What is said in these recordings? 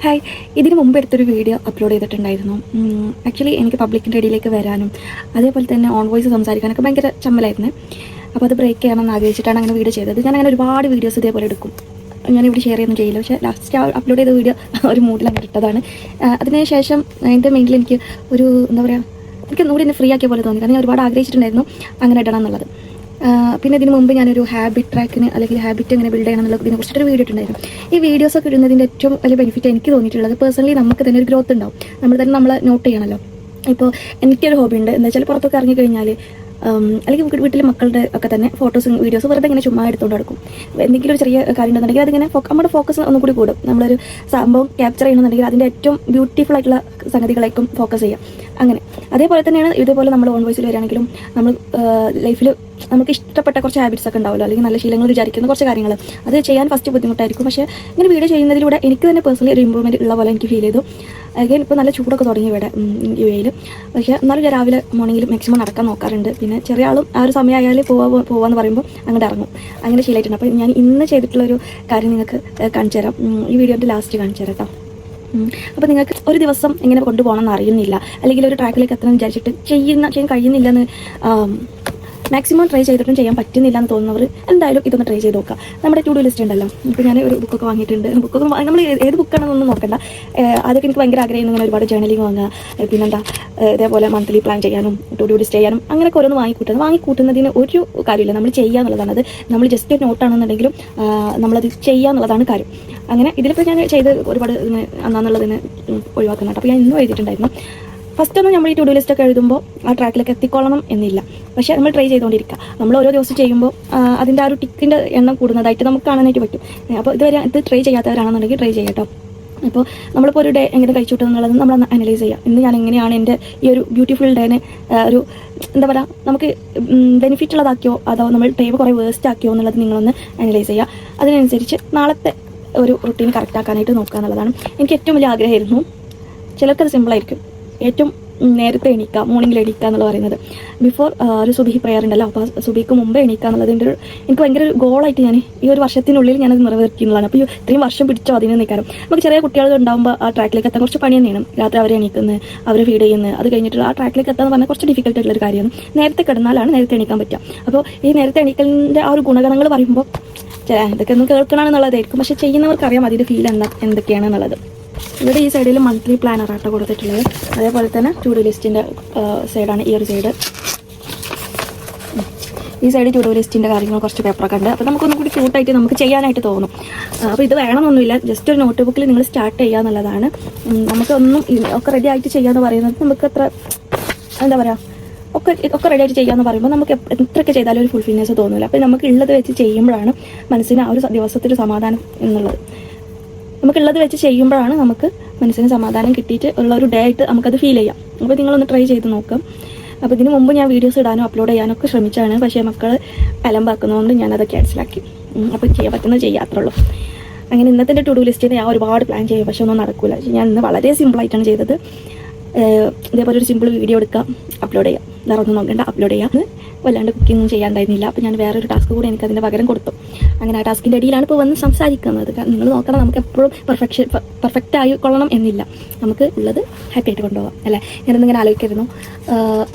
Hi, ഇതിന് മുമ്പ് എടുത്തൊരു വീഡിയോ അപ്ലോഡ് ചെയ്തിട്ടുണ്ടായിരുന്നു. ആക്ച്വലി എനിക്ക് പബ്ലിക്കിൻ്റെ ഇടയിലേക്ക് വരാനും അതേപോലെ തന്നെ ഓൺ വോയിസ് സംസാരിക്കാനൊക്കെ ഭയങ്കര ചമ്മലായിരുന്നു. അപ്പോൾ അത് ബ്രേക്ക് ചെയ്യണമെന്ന് ആഗ്രഹിച്ചിട്ടാണ് അങ്ങനെ വീഡിയോ ചെയ്തത്. ഞാൻ അങ്ങനെ ഒരുപാട് വീഡിയോസ് ഇതേപോലെ എടുക്കും. ഞാനിവിടെ ഷെയർ ചെയ്യുന്നു ചെയ്യില്ല, പക്ഷേ ലാസ്റ്റ് അപ്ലോഡ് ചെയ്ത വീഡിയോ ഒരു മൂഡിൽ അങ്ങനെ ഇട്ടതാണ്. അതിനുശേഷം എൻ്റെ മെയിനിൽ എനിക്ക് ഒരു എന്താ പറയുക, എനിക്ക് ഒന്നുകൂടി എന്നെ ഫ്രീ ആക്കിയ പോലെ തോന്നി. കാരണം ഞാൻ ഒരുപാട് ആഗ്രഹിച്ചിട്ടുണ്ടായിരുന്നു അങ്ങനെ ഇടണം എന്നുള്ളത്. പിന്നെ ഇതിന് മുമ്പ് ഞാനൊരു ഹാബിറ്റ് ട്രാക്കിന് അല്ലെങ്കിൽ ഹാബിറ്റ് എങ്ങനെ ബിൽഡ് ചെയ്യണം എന്നുള്ളതിനെ കുറിച്ചിട്ടൊരു വീഡിയോ ഇട്ടുണ്ടായിരുന്നു. ഈ വീഡിയോസൊക്കെ ഇടുന്നതിൻ്റെ ഏറ്റവും വലിയ ബെനിഫിറ്റ് എനിക്ക് തോന്നിയിട്ടുള്ളത്, പേഴ്സണലി നമുക്ക് തന്നെ ഒരു ഗ്രോത്ത് ഉണ്ടാവും. നമ്മൾ തന്നെ നമ്മളെ നോട്ട് ചെയ്യണമല്ലോ. ഇപ്പോൾ എനിക്കൊരു ഹോബി ഉണ്ട്, എന്താ വെച്ചാൽ പുറത്തൊക്കെ ഇറങ്ങിക്കഴിഞ്ഞാൽ അല്ലെങ്കിൽ വീട്ടിലെ മക്കളുടെ ഒക്കെ തന്നെ ഫോട്ടോസും വീഡിയോസും വെറുതെ ഇങ്ങനെ ചുമ്മാ എടുത്തുകൊണ്ട് നടക്കും. എന്തെങ്കിലും ഒരു ചെറിയ കാര്യം ഉണ്ടെന്നുണ്ടെങ്കിൽ അതിങ്ങനെ നമ്മുടെ ഫോക്കസ് ഒന്നും കൂടി കൂടും. നമ്മളൊരു സംഭവം ക്യാപ്ചർ ചെയ്യണമെന്നുണ്ടെങ്കിൽ അതിൻ്റെ ഏറ്റവും ബ്യൂട്ടിഫുൾ ആയിട്ടുള്ള സംഗതികളേക്കും ഫോക്കസ് ചെയ്യാം. അങ്ങനെ അതേപോലെ തന്നെയാണ് ഇതേപോലെ നമ്മൾ ഓൺ വോയിസിൽ വരികയാണെങ്കിലും നമ്മൾ ലൈഫിൽ നമുക്ക് ഇഷ്ടപ്പെട്ട കുറച്ച് ഹാബിറ്റ്സ് ഒക്കെ ഉണ്ടാവുമല്ലോ, അല്ലെങ്കിൽ നല്ല ശീലങ്ങൾ വിചാരിക്കുന്ന കുറച്ച് കാര്യങ്ങൾ അത് ചെയ്യാൻ ഫസ്റ്റ് ബുദ്ധിമുട്ടായിരിക്കും. പക്ഷേ ഇങ്ങനെ വീഡിയോ ചെയ്യുന്നതിലൂടെ എനിക്ക് തന്നെ പേഴ്സണലി ഒരു ഇമ്പ്രൂവ്മെൻറ്റ് ഉള്ള പോലെ എനിക്ക് ഫീൽ ചെയ്തു. അഗൈൻ ഇപ്പോൾ നല്ല ചൂടൊക്കെ തുടങ്ങി ഇവിടെ UAE. പക്ഷേ എന്നാലും ഞാൻ രാവിലെ മോർണിംഗിൽ മാക്സിമം നടക്കാൻ നോക്കാറുണ്ട്. പിന്നെ ചെറിയ ആളും ആ ഒരു സമയമായാൽ പോവാന്ന് പറയുമ്പോൾ അങ്ങോട്ട് ഇറങ്ങും. അങ്ങനെ ശീലമായിട്ടുണ്ട്. അപ്പോൾ ഞാൻ ഇന്ന് ചെയ്തിട്ടുള്ളൊരു കാര്യം നിങ്ങൾക്ക് കാണിച്ചു തരാം. ഈ വീഡിയോൻ്റെ ലാസ്റ്റ് കാണിച്ചു തരാം കേട്ടോ. അപ്പോൾ നിങ്ങൾക്ക് ഒരു ദിവസം എങ്ങനെ കൊണ്ടുപോകണം എന്ന് അറിയുന്നില്ല, അല്ലെങ്കിൽ ഒരു ട്രാക്കിലേക്ക് എത്തണം വിചാരിച്ചിട്ട് ചെയ്യാൻ കഴിയുന്നില്ലെന്ന്, മാക്സിമം ട്രൈ ചെയ്തിട്ടും ചെയ്യാൻ പറ്റുന്നില്ല എന്ന് തോന്നുന്നവർ എന്തായാലും ഇതൊന്ന് ട്രൈ ചെയ്ത് നോക്കുക. നമ്മുടെ ടു ഡു ലിസ്റ്റ് ഉണ്ടല്ലോ. ഇപ്പോൾ ഞാൻ ഒരു ബുക്കൊക്കെ വാങ്ങിയിട്ടുണ്ട്. ബുക്കൊക്കെ നമ്മൾ ഏത് ബുക്കാണെന്നൊന്നും നോക്കണ്ട. അതൊക്കെ എനിക്ക് ഭയങ്കര ആഗ്രഹം, ഇങ്ങനെ ഒരുപാട് ജേർണലിങ് വാങ്ങുക, പിന്നെന്താ ഇതേപോലെ മന്ത്ലി പ്ലാൻ ചെയ്യാനും ടു ഡു ലിസ്റ്റ് ചെയ്യാനും അങ്ങനെയൊക്കെ ഓരോന്ന് വാങ്ങിക്കൂട്ടുന്നതിന് ഒരു കാര്യമില്ല. നമ്മൾ ചെയ്യുക എന്നുള്ളതാണ്. അത് നമ്മൾ ജസ്റ്റ് ഒരു നോട്ടാണെന്നുണ്ടെങ്കിലും നമ്മളത് ചെയ്യുക എന്നുള്ളതാണ് കാര്യം. അങ്ങനെ ഇതിലിപ്പോൾ ഞാൻ ചെയ്ത് ഒരുപാട് അന്നാന്നുള്ളതിന് ഒഴിവാക്കുന്നുണ്ട്. അപ്പോൾ ഞാൻ ഇന്നും എഴുതിയിട്ടുണ്ടായിരുന്നു. ഫസ്റ്റ് ഒന്നും നമ്മൾ ഈ ടു ഡു ലിസ്റ്റൊക്കെ എഴുതുമ്പോൾ ആ ട്രാക്കിലേക്ക് എത്തിക്കൊള്ളണം എന്നില്ല. പക്ഷേ നമ്മൾ ട്രൈ ചെയ്തുകൊണ്ടിരിക്കുക. നമ്മൾ ഓരോ ദിവസം ചെയ്യുമ്പോൾ അതിൻ്റെ ആ ഒരു ടിക്കിൻ്റെ എണ്ണം കൂടുന്നതായിട്ട് നമുക്ക് കാണാനായിട്ട് പറ്റും. അപ്പോൾ ഇത് ട്രൈ ചെയ്യാത്തവരാണെന്നുണ്ടെങ്കിൽ ട്രൈ ചെയ്യാം കേട്ടോ. അപ്പോൾ നമ്മളിപ്പോൾ ഒരു ഡേ എങ്ങനെ കഴിച്ചു കിട്ടുന്നുള്ളത് നമ്മളൊന്ന് അനലൈസ് ചെയ്യാം. ഇന്ന് ഞാൻ എങ്ങനെയാണ് എൻ്റെ ഈ ഒരു ബ്യൂട്ടിഫുൾ ഡേനെ ഒരു എന്താ പറയുക, നമുക്ക് ബെനിഫിറ്റ് ഉള്ളതാക്കിയോ അതോ നമ്മൾ ടൈം കുറേ വേസ്റ്റ് ആക്കിയോ എന്നുള്ളത് നിങ്ങളൊന്ന് അനലൈസ് ചെയ്യുക. അതിനനുസരിച്ച് നാളത്തെ ഒരു റുട്ടീൻ കറക്റ്റ് ആക്കാനായിട്ട് നോക്കുക എന്നുള്ളതാണ് എനിക്ക് ഏറ്റവും വലിയ ആഗ്രഹമായിരുന്നു. ചിലർക്കത് സിമ്പിളായിരിക്കും. ഏറ്റവും നേരത്തെ എണീക്കുക, മോർണിംഗിൽ എണീക്കുക എന്നുള്ള പറയുന്നത്, ബിഫോർ ഒരു സുബഹി പ്രയർ ഉണ്ടല്ലോ, അപ്പോൾ സുബഹിക്ക് മുമ്പേ എണീക്കുക എന്നുള്ളതിൻ്റെ എനിക്ക് ഭയങ്കര ഒരു ഗോളായിട്ട് ഞാൻ ഈ ഒരു വർഷത്തിനുള്ളിൽ ഞാനത് നിറവേറ്റുന്നതാണ്. അപ്പോൾ ഇത്രയും വർഷം പിടിച്ചോ അതിന് നിൽക്കാനും. നമുക്ക് ചെറിയ കുട്ടികൾ ഉണ്ടാകുമ്പോൾ ആ ട്രാക്കിലേക്ക് എത്താൻ കുറച്ച് പണി തന്നെയാണ്. രാത്രി അവരെ എണീക്കുന്നത്, അവരെ ഫീഡ് ചെയ്യുന്നത്, അത് കഴിഞ്ഞിട്ട് ആ ട്രാക്കിലേക്ക് എത്താന്ന് പറഞ്ഞാൽ കുറച്ച് ഡിഫിക്കൽട്ട് ആയിട്ടുള്ളൊരു കാര്യമാണ്. നേരത്തെ കിടന്നാലാണ് നേരത്തെ എണീക്കാൻ പറ്റുക. അപ്പോൾ ഈ നേരത്തെ എണീക്കലിൻ്റെ ആ ഒരു ഗുണഗണങ്ങൾ പറയുമ്പോൾ ഇതൊക്കെ ഒന്ന് കേൾക്കണമെന്നുള്ളതായിരിക്കും. പക്ഷേ ചെയ്യുന്നവർക്കറിയാം അതിൻ്റെ ഫീൽ എന്തൊക്കെയാണെന്നുള്ളത്. ഇവിടെ ഈ സൈഡിൽ മന്ത്ലി പ്ലാനർ ആട്ടോ കൊടുത്തിട്ടുള്ളത്. അതേപോലെ തന്നെ ടു ഡു ലിസ്റ്റിൻ്റെ സൈഡാണ് ഈ ഒരു സൈഡ്. ഈ സൈഡ് ടു ഡു ലിസ്റ്റിൻ്റെ കാര്യങ്ങൾ കുറച്ച് പേപ്പറൊക്കെ ഉണ്ട്. അപ്പോൾ നമുക്കൊന്നും കൂടി ക്യൂട്ടായിട്ട് നമുക്ക് ചെയ്യാനായിട്ട് തോന്നും. അപ്പോൾ ഇത് വേണമെന്നൊന്നുമില്ല, ജസ്റ്റ് ഒരു നോട്ട് ബുക്കിൽ നിങ്ങൾ സ്റ്റാർട്ട് ചെയ്യുക എന്നുള്ളതാണ്. നമുക്കൊന്നും ഒക്കെ റെഡി ആയിട്ട് ചെയ്യാന്ന് പറയുന്നത് നമുക്ക് അത്ര എന്താ പറയുക, ഒക്കെ റെഡി ആയിട്ട് ചെയ്യാമെന്ന് പറയുമ്പോൾ നമുക്ക് എത്രയൊക്കെ ചെയ്താലും ഒരു ഫുൾഫിൽനെസ് തോന്നില്ല. അപ്പോൾ നമുക്ക് ഉള്ളത് വെച്ച് ചെയ്യുമ്പോഴാണ് മനസ്സിന് ആ ഒരു ദിവസത്തിൽ സമാധാനം എന്നുള്ളത്. നമുക്കുള്ളത് വെച്ച് ചെയ്യുമ്പോഴാണ് നമുക്ക് മനസ്സിന് സമാധാനം കിട്ടിയിട്ട് ഉള്ള ഒരു ഡേ ആയിട്ട് നമുക്കത് ഫീൽ ചെയ്യാം. അപ്പോൾ നിങ്ങളൊന്ന് ട്രൈ ചെയ്ത് നോക്കാം. അപ്പോൾ ഇതിന് മുമ്പ് ഞാൻ വീഡിയോസ് ഇടാനും അപ്ലോഡ് ചെയ്യാനൊക്കെ ശ്രമിച്ചാണ്. പക്ഷേ മക്കൾ അലമ്പാക്കുന്നതുകൊണ്ട് ഞാനത് ക്യാൻസലാക്കി. അപ്പോൾ ചെയ്യാൻ പറ്റുന്നത് ചെയ്യാത്രേ. അങ്ങനെ ഇന്നത്തെ ടു ഡു ലിസ്റ്റിൽ ഞാൻ ഒരുപാട് പ്ലാൻ ചെയ്യും, പക്ഷെ ഒന്നും നടക്കില്ല. ഞാൻ ഇന്ന് വളരെ സിമ്പിളായിട്ടാണ് ചെയ്തത്. ഇതേപോലെ ഒരു സിമ്പിൾ വീഡിയോ എടുക്കുക, അപ്ലോഡ് ചെയ്യാം. വേറെ ഒന്നും നോക്കണ്ട, അപ്ലോഡ് ചെയ്യാം. വല്ലാണ്ട് കുക്കിങ്ങൊന്നും ചെയ്യാണ്ടായിരുന്നില്ല. അപ്പോൾ ഞാൻ വേറൊരു ടാസ്ക് കൂടി എനിക്കതിൻ്റെ പകരം കൊടുത്തു. അങ്ങനെ ആ ടാസ്കിൻ്റെ ഇടയിലാണ് ഇപ്പോൾ വന്ന് സംസാരിക്കുന്നത്. നിങ്ങൾ നോക്കണം, നമുക്ക് എപ്പോഴും പെർഫെക്റ്റ് ആയിക്കൊള്ളണം എന്നില്ല. നമുക്ക് ഉള്ളത് ഹാപ്പി ആയിട്ട് കൊണ്ടുപോകാം അല്ലേ. ഞാനൊന്നിങ്ങനെ ആലോചിക്കായിരുന്നു,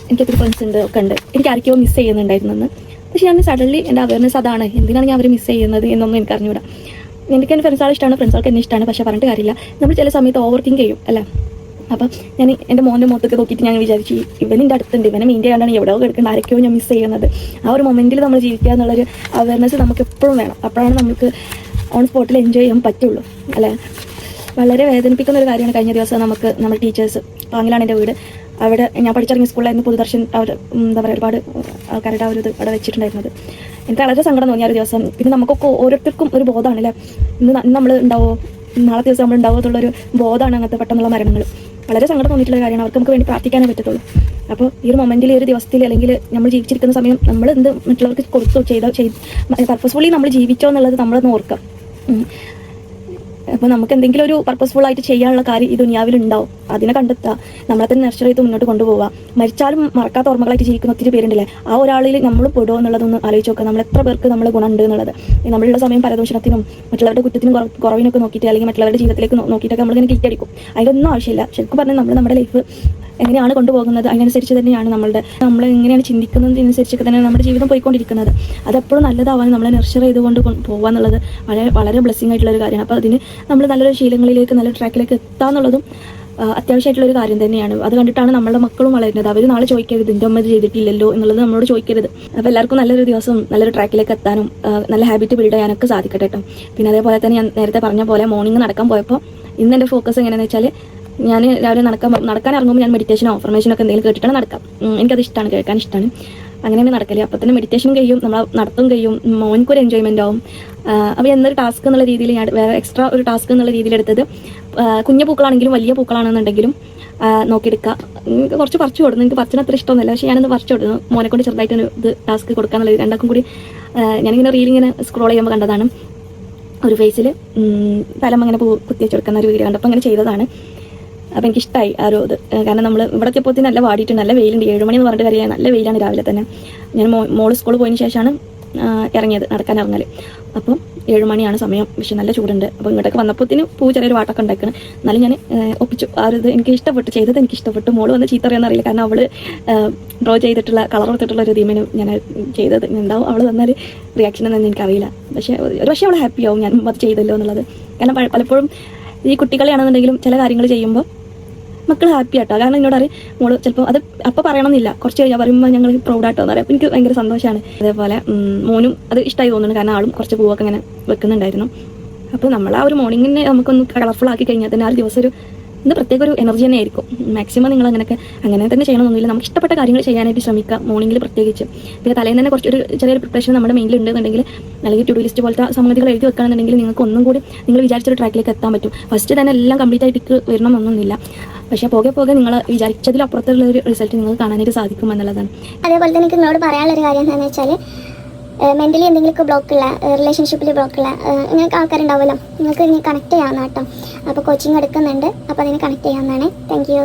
എനിക്കൊത്തിരി ഫ്രണ്ട്സ് ഉണ്ട്, ഒക്കെ ഉണ്ട്, എനിക്ക് ആർക്കെയോ മിസ് ചെയ്യുന്നുണ്ടായിരുന്നെന്ന്. പക്ഷേ ഞാൻ സഡൻലി എൻ്റെ അവയർനെസ് അതാണ്, എന്തിനാണ് ഞാൻ അവർ മിസ് ചെയ്യുന്നത് എന്നൊന്നും എനിക്ക് അറിഞ്ഞൂടാ. എനിക്ക് എൻ്റെ ഫ്രണ്ട്സാളെ ഇഷ്ടമാണ്, ഫ്രണ്ട്സാൾക്ക് എന്നെ ഇഷ്ടമാണ്. പക്ഷേ പറഞ്ഞിട്ട് കാര്യമില്ല, നമ്മൾ ചില സമയത്ത് ഓവർ തിങ്ക് ചെയ്യും അല്ലേ. അപ്പം ഞാൻ എൻ്റെ മോൻ്റെ മുഖത്തൊക്കെ നോക്കിയിട്ട് ഞാൻ വിചാരിച്ചു, ഇവനിൻ്റെ അടുത്തുണ്ട്, ഇവനെ മീൻ്റെ കണ്ടാണ് എവിടെയോ കിടക്കേണ്ട, ആരൊക്കെയോ ഞാൻ മിസ് ചെയ്യുന്നത്. ആ ഒരു മൊമെൻറ്റിൽ നമ്മൾ ജീവിക്കുക എന്നുള്ളൊരു അവയർനെസ് നമുക്ക് എപ്പോഴും വേണം. അപ്പോഴാണ് നമുക്ക് ഓൺ സ്പോട്ടിൽ എൻജോയ് ചെയ്യാൻ പറ്റുള്ളൂ അല്ലേ. വളരെ വേദനിപ്പിക്കുന്ന ഒരു കാര്യമാണ്. കഴിഞ്ഞ ദിവസം നമ്മുടെ ടീച്ചേഴ്സ്, പാങ്ങിലാണ് എൻ്റെ വീട്, അവിടെ ഞാൻ പഠിച്ചിറങ്ങിയ സ്കൂളിലായിരുന്നു പൊതുദർശൻ, അവർ എന്താ പറയുക ഒരുപാട് ആൾക്കാരുടെ ആ ഒരു ഇത് അവിടെ വെച്ചിട്ടുണ്ടായിരുന്നത്. എനിക്ക് വളരെ സങ്കടം തോന്നിയ ഒരു ദിവസം. പിന്നെ നമുക്കൊക്കെ ഓരോരുത്തർക്കും ഒരു ബോധമാണ് അല്ലേ, ഇന്ന് നമ്മൾ ഉണ്ടാവോ, നാളത്തെ ദിവസം നമ്മൾ ഉണ്ടാവുമോ എന്നുള്ളൊരു ബോധമാണ് അങ്ങനത്തെ പെട്ടെന്നുള്ള മരണങ്ങൾ. വളരെ സങ്കടം തോന്നിയിട്ടുള്ള കാര്യമാണ്. അവർക്ക് നമുക്ക് വേണ്ടി പ്രാർത്ഥിക്കാനേ പറ്റത്തുള്ളൂ. അപ്പോൾ ഈ ഒരു മൊമെൻറ്റിൽ, ഈ ഒരു ദിവസത്തിൽ, അല്ലെങ്കിൽ നമ്മൾ ജീവിച്ചിരിക്കുന്ന സമയം നമ്മൾ എന്ത് മറ്റുള്ളവർക്ക് കൊടുത്തോ പർപ്പസ്ഫുള്ളി നമ്മൾ ജീവിച്ചോ എന്നുള്ളത് നമ്മളൊന്ന് ഓർക്കാം. അപ്പോൾ നമുക്ക് എന്തെങ്കിലും ഒരു പർപ്പസ്ഫുൾ ആയിട്ട് ചെയ്യാനുള്ള കാര്യം ഈ ദുനിയാവിലുണ്ടാവും. അതിനെ കണ്ടെത്തുക, നമ്മളെ തന്നെ നർച്ചർ ചെയ്ത് മുന്നോട്ട് കൊണ്ടുപോവുക. മരിച്ചാലും മറക്കാത്ത ഓർമ്മകളായിട്ട് ജീവിക്കുന്ന ഒത്തിരി പേരുണ്ടല്ലേ, ആ ഒരാളിൽ നമ്മൾ പെടുമോ എന്നുള്ളതൊന്ന് ആലോചിച്ച് നോക്കുക. നമ്മൾ എത്ര പേർക്ക് നമ്മൾ ഗുണമുണ്ട് എന്നുള്ളത്. നമ്മളുള്ള സമയം പരദൂഷണത്തിനും മറ്റുള്ളവരുടെ കുറ്റത്തിനും കുറവിനൊക്കെ നോക്കിയിട്ട്, അല്ലെങ്കിൽ മറ്റുള്ളവരുടെ ജീവിതത്തിലേക്ക് നോക്കിയിട്ടൊക്കെ നമ്മളിങ്ങനെ കിറ്റടിക്കും. അതിലൊന്നും ആവശ്യമില്ല. ശരിക്കും പറഞ്ഞാൽ നമ്മൾ നമ്മുടെ ലൈഫ് എങ്ങനെയാണ് കൊണ്ടുപോകുന്നത് അതിനനുസരിച്ച് തന്നെയാണ് നമ്മൾ എങ്ങനെയാണ് ചിന്തിക്കുന്നതിനനുസരിച്ചൊക്കെ തന്നെ നമ്മുടെ ജീവിതം പോയിക്കൊണ്ടിരിക്കുന്നത്. അതെപ്പോഴും നല്ലതാവാൻ നമ്മളെ നർച്ചർ ചെയ്തുകൊണ്ട് പോകുക എന്നുള്ളത് വളരെ വളരെ ബ്ലെസ്സിങ് ആയിട്ടുള്ള ഒരു കാര്യമാണ്. അപ്പോൾ അതിന് നമ്മൾ നല്ലൊരു ശീലങ്ങളിലേക്ക്, നല്ല ട്രാക്കിലേക്ക് എത്താന്നുള്ളതും അത്യാവശ്യമായിട്ടുള്ളൊരു കാര്യം തന്നെയാണ്. അത് കണ്ടിട്ടാണ് നമ്മുടെ മക്കളും വളരുന്നത്. അവർ നാളെ ചോദിക്കരുത് എൻ്റെ അമ്മ ഇത് ചെയ്തിട്ടില്ലല്ലോ എന്നുള്ളത് നമ്മളോട് ചോദിക്കരുത്. അപ്പോൾ എല്ലാവർക്കും നല്ലൊരു ദിവസം നല്ലൊരു ട്രാക്കിലേക്ക് എത്താനും നല്ല ഹാബിറ്റ് ബിൽഡ് ചെയ്യാനൊക്കെ സാധിക്കട്ടെ കേട്ടോ. പിന്നെ അതേപോലെ തന്നെ ഞാൻ നേരത്തെ പറഞ്ഞ പോലെ മോർണിംഗ് നടക്കാൻ പോയപ്പോൾ ഇന്ന് എൻ്റെ ഫോക്കസ് എങ്ങനെയാണെന്ന് വെച്ചാൽ, ഞാൻ രാവിലെ നടക്കാൻ ഇറങ്ങുമ്പോൾ ഞാൻ മെഡിറ്റേഷനോ അഫർമേഷനോ ഒക്കെ എന്തെങ്കിലും കേട്ടിട്ടാണ് നടക്കാം. എനിക്കത് ഇഷ്ടമാണ്, കേൾക്കാൻ ഇഷ്ടമാണ്. അങ്ങനെയാണ് നടക്കല്. അപ്പോൾ തന്നെ മെഡിറ്റേഷൻ കഴിയും, നമ്മൾ നടത്തും കഴിയും, മോനിക്കൊരു എൻജോയ്മെൻ്റ് ആവും. അപ്പോൾ എന്നൊരു ടാസ്ക് എന്നുള്ള രീതിയിൽ ഞാൻ വേറെ എക്സ്ട്രാ ഒരു ടാസ്ക് എന്നുള്ള രീതിയിൽ എടുത്തത്, കുഞ്ഞു പൂക്കളാണെങ്കിലും വലിയ പൂക്കളാണെന്നുണ്ടെങ്കിലും നോക്കിയെടുക്കുക. എനിക്ക് കുറച്ച് പറിച്ചു കൊടുക്കുന്നു. എനിക്ക് പറിച്ചിന് അത്ര ഇഷ്ടമൊന്നുമില്ല, പക്ഷേ ഞാനൊന്ന് പറിച്ചു കൊടുക്കുന്നു. മോനെ കൊണ്ട് ചെറുതായിട്ടൊരു ഇത് ടാസ്ക് കൊടുക്കാന്നുള്ളത് രണ്ടാക്കും കൂടി. ഞാനിങ്ങനെ റീലിങ്ങനെ സ്ക്രോൾ ചെയ്യുമ്പോൾ കണ്ടതാണ് ഒരു ഫേസിൽ തലം അങ്ങനെ കുത്തി വെച്ച് കൊടുക്കുന്ന ഒരു വീഡിയോ കണ്ടപ്പോൾ അങ്ങനെ ചെയ്തതാണ്. അപ്പോൾ എനിക്കിഷ്ടമായി ആ ഒരു ഇത്. കാരണം നമ്മൾ ഇവിടെ എത്തിയപ്പോൾ നല്ല വാടിയിട്ട് നല്ല വെയിലുണ്ട്. 7 മണി എന്ന് പറഞ്ഞിട്ട് കാര്യമാണ്, നല്ല വെയിലാണ് രാവിലെ തന്നെ. ഞാൻ മോള് സ്കൂളിൽ പോയതിന് ശേഷമാണ് ഇറങ്ങിയത്, നടക്കാൻ ഇറങ്ങൽ. അപ്പം 7 മണിയാണ് സമയം, പക്ഷേ നല്ല ചൂടുണ്ട്. അപ്പോൾ ഇങ്ങോട്ടൊക്കെ വന്നപ്പോഴത്തേന് ചെറിയൊരു വാട്ടൊക്കെ ഉണ്ടാക്കണം. എന്നാലും ഞാൻ ഒപ്പിച്ചു. ആ ഒരു ഇത് എനിക്ക് ഇഷ്ടപ്പെട്ടു, ചെയ്തത് എനിക്ക് ഇഷ്ടപ്പെട്ടു. മോള് വന്ന് ചീത്ത അറിയാമെന്നറിയില്ല, കാരണം അവൾ ഡ്രോ ചെയ്തിട്ടുള്ള കളർ കൊടുത്തിട്ടുള്ള ഒരു തീമേനും ഞാൻ ചെയ്തത്. എന്താവും അവൾ തന്നാൽ റിയാക്ഷൻ എന്നൊന്നും എനിക്കറിയില്ല. പക്ഷേ അവൾ ഹാപ്പി ആവും ഞാൻ അത് ചെയ്തല്ലോ എന്നുള്ളത്. കാരണം പലപ്പോഴും ഈ കുട്ടികളെയാണെന്നുണ്ടെങ്കിലും ചില കാര്യങ്ങൾ ചെയ്യുമ്പോൾ മക്കൾ ഹാപ്പി ആട്ടോ. കാരണം എന്നോട് അറിയാം മോള് ചിലപ്പോൾ അത് അപ്പോൾ പറയണമെന്നില്ല, കുറച്ച് കഴിഞ്ഞാൽ പറയുമ്പോൾ ഞങ്ങൾ പ്രൗഡായിട്ടോ എന്ന് പറയാം. അപ്പോൾ എനിക്ക് ഭയങ്കര സന്തോഷമാണ്. അതേപോലെ മോനും അത് ഇഷ്ടമായി തോന്നുന്നു, കാരണം ആളും കുറച്ച് പൂവൊക്കെ ഇങ്ങനെ വെക്കുന്നുണ്ടായിരുന്നു. അപ്പോൾ നമ്മൾ ആ ഒരു മോർണിംഗിനെ നമുക്കൊന്ന് കളർഫുൾ ആക്കി കഴിഞ്ഞാൽ തന്നെ ആ ഒരു ദിവസം ഒരു പ്രത്യേക ഒരു എനർജി തന്നെ ആയിരിക്കും. മാക്സിമം നിങ്ങൾ അങ്ങനെ തന്നെ ചെയ്യണമെന്നൊന്നുമില്ല. നമുക്ക് ഇഷ്ടപ്പെട്ട കാര്യങ്ങൾ ചെയ്യാനായിട്ട് ശ്രമിക്കുക, മോർണിംഗിൽ പ്രത്യേകിച്ച്. പിന്നെ തലേന്ന് തന്നെ കുറച്ചൊരു ചെറിയൊരു പ്രിപ്പറേഷൻ നമ്മുടെ മെയിനിൽ ഉണ്ടെന്നുണ്ടെങ്കിൽ, അല്ലെങ്കിൽ ടു ഡു ലിസ്റ്റ് പോലത്തെ സംഗതികൾ എഴുതി വെക്കുകയാണെന്നുണ്ടെങ്കിൽ നിങ്ങൾക്ക് ഒന്നും കൂടി നിങ്ങൾ വിചാരിച്ചൊരു ട്രാക്കിലേക്ക് എത്താൻ പറ്റും. ഫസ്റ്റ് തന്നെ എല്ലാം കംപ്ലീറ്റ് ആയിട്ട് വരണമെന്നൊന്നുമില്ല, പക്ഷേ പോകെ നിങ്ങൾ വിചാരിച്ചതിലപ്പുറത്തുള്ള ഒരു റിസൾട്ട് നിങ്ങൾക്ക് കാണാനായിട്ട് സാധിക്കും എന്നുള്ളതാണ്. അതേപോലെ തന്നെ എനിക്ക് നിങ്ങളോട് പറയാനുള്ളൊരു കാര്യം എന്താണെന്ന് വെച്ചാൽ, മെൻ്റലി എന്തെങ്കിലുമൊക്കെ ബ്ലോക്കുള്ള, റിലേഷൻഷിപ്പിൽ ബ്ലോക്കുള്ള ഇങ്ങനെയൊക്കെ ആൾക്കാരുണ്ടാവുമല്ലോ, നിങ്ങൾക്ക് ഇനി കണക്ട് ചെയ്യാവുന്ന കേട്ടോ. അപ്പോൾ കോച്ചിങ് എടുക്കുന്നുണ്ട്, അപ്പോൾ അതിന് കണക്ട് ചെയ്യാവുന്നതാണ്. Thank you.